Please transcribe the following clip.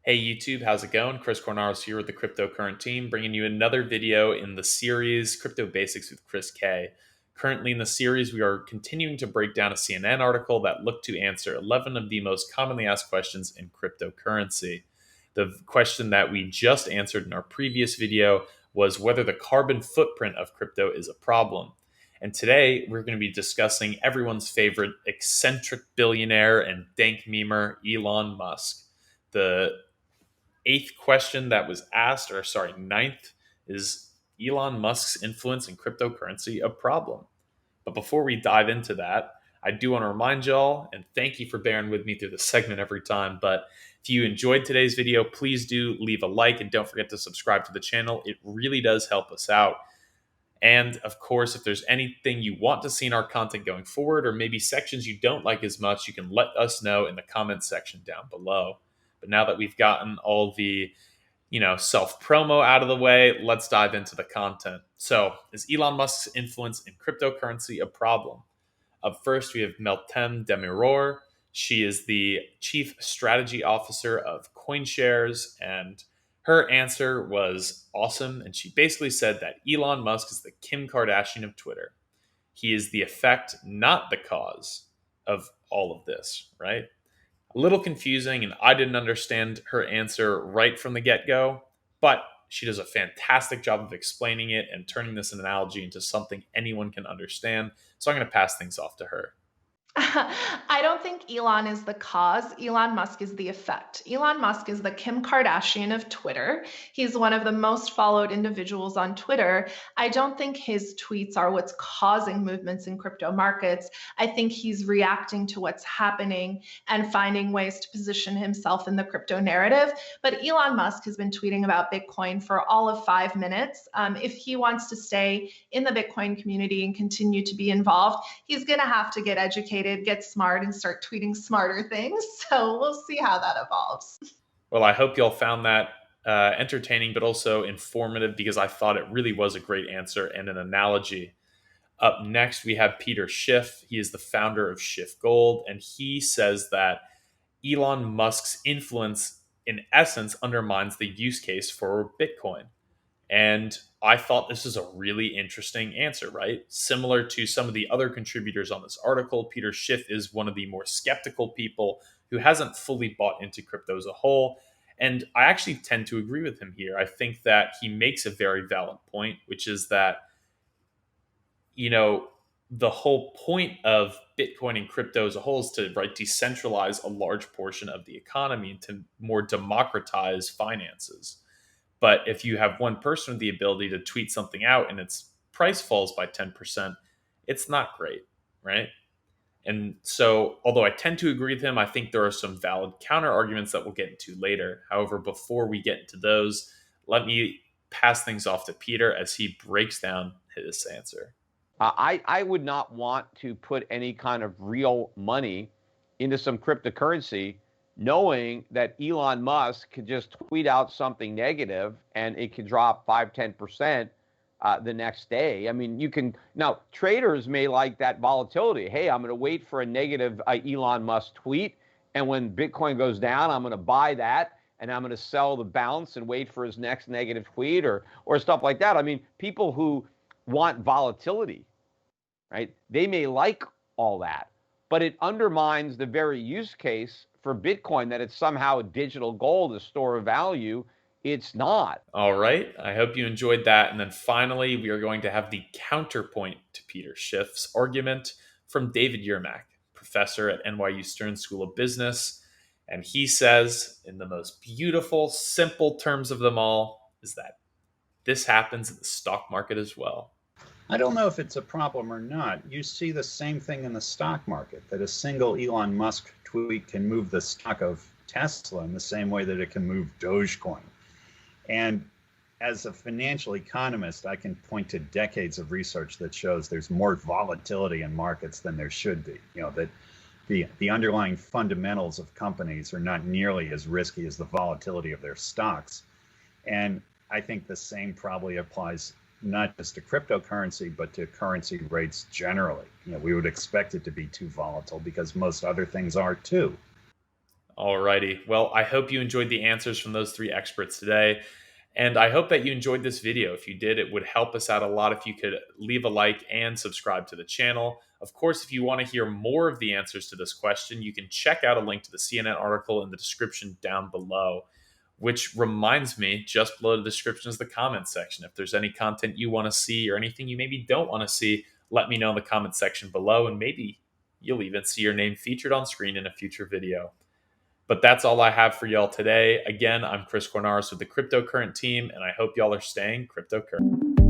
Hey YouTube, how's it going? Chris Cornaros here with the Cryptocurrent team, bringing you another video in the series Crypto Basics with Chris K. Currently in the series, we are continuing to break down a CNN article that looked to answer 11 of the most commonly asked questions in cryptocurrency. The question that we just answered in our previous video was whether the carbon footprint of crypto is a problem. And today, we're going to be discussing everyone's favorite eccentric billionaire and dank memer, Elon Musk. The eighth question that was asked, or sorry, ninth, is Elon Musk's influence in cryptocurrency a problem? But before we dive into that, I do want to remind y'all, and thank you for bearing with me through this segment every time, but if you enjoyed today's video, please do leave a like and don't forget to subscribe to the channel. It really does help us out. And of course, if there's anything you want to see in our content going forward, or maybe sections you don't like as much, you can let us know in the comments section down below. But now that we've gotten all the, self promo out of the way, let's dive into the content. So, is Elon Musk's influence in cryptocurrency a problem? Up first, we have Meltem Demiror. She is the chief strategy officer of CoinShares, and her answer was awesome. And she basically said that Elon Musk is the Kim Kardashian of Twitter. He is the effect, not the cause of all of this, right? A little confusing, and I didn't understand her answer right from the get-go, but she does a fantastic job of explaining it and turning this analogy into something anyone can understand. So I'm going to pass things off to her. I don't think Elon is the cause. Elon Musk is the effect. Elon Musk is the Kim Kardashian of Twitter. He's one of the most followed individuals on Twitter. I don't think his tweets are what's causing movements in crypto markets. I think he's reacting to what's happening and finding ways to position himself in the crypto narrative. But Elon Musk has been tweeting about Bitcoin for all of 5 minutes. If he wants to stay in the Bitcoin community and continue to be involved, he's going to have to get educated, get smart, and start tweeting smarter things. So we'll see how that evolves. Well, I hope y'all found that entertaining, but also informative, because I thought it really was a great answer and an analogy. Up next, we have Peter Schiff. He is the founder of Schiff Gold, and he says that Elon Musk's influence, in essence, undermines the use case for Bitcoin. And I thought this is a really interesting answer, right? Similar to some of the other contributors on this article, Peter Schiff is one of the more skeptical people who hasn't fully bought into crypto as a whole. And I actually tend to agree with him here. I think that he makes a very valid point, which is that, the whole point of Bitcoin and crypto as a whole is to decentralize a large portion of the economy and to more democratize finances. But if you have one person with the ability to tweet something out and its price falls by 10%, it's not great, right? And so, although I tend to agree with him, I think there are some valid counter arguments that we'll get into later. However, before we get into those, let me pass things off to Peter as he breaks down his answer. I would not want to put any kind of real money into some cryptocurrency knowing that Elon Musk could just tweet out something negative and it could drop 5-10% the next day. I mean, now traders may like that volatility. Hey, I'm going to wait for a negative Elon Musk tweet, and when Bitcoin goes down, I'm going to buy that and I'm going to sell the bounce and wait for his next negative tweet or stuff like that. I mean, people who want volatility, right? They may like all that, but it undermines the very use case for Bitcoin, that it's somehow a digital gold, a store of value. It's not. All right. I hope you enjoyed that. And then finally, we are going to have the counterpoint to Peter Schiff's argument from David Yermak, professor at NYU Stern School of Business. And he says, in the most beautiful, simple terms of them all, is that this happens in the stock market as well. I don't know if it's a problem or not. You see the same thing in the stock market, that a single Elon Musk tweet can move the stock of Tesla in the same way that it can move Dogecoin. And as a financial economist, I can point to decades of research that shows there's more volatility in markets than there should be. That the underlying fundamentals of companies are not nearly as risky as the volatility of their stocks. And I think the same probably applies not just to cryptocurrency, but to currency rates generally. We would expect it to be too volatile because most other things are too. Alrighty. Well, I hope you enjoyed the answers from those three experts today. And I hope that you enjoyed this video. If you did, it would help us out a lot if you could leave a like and subscribe to the channel. Of course, if you want to hear more of the answers to this question, you can check out a link to the CNN article in the description down below. Which reminds me, just below the description is the comment section. If there's any content you want to see or anything you maybe don't want to see, let me know in the comment section below, and maybe you'll even see your name featured on screen in a future video. But that's all I have for y'all today. Again, I'm Chris Cornaris with the Cryptocurrent team, and I hope y'all are staying cryptocurrent.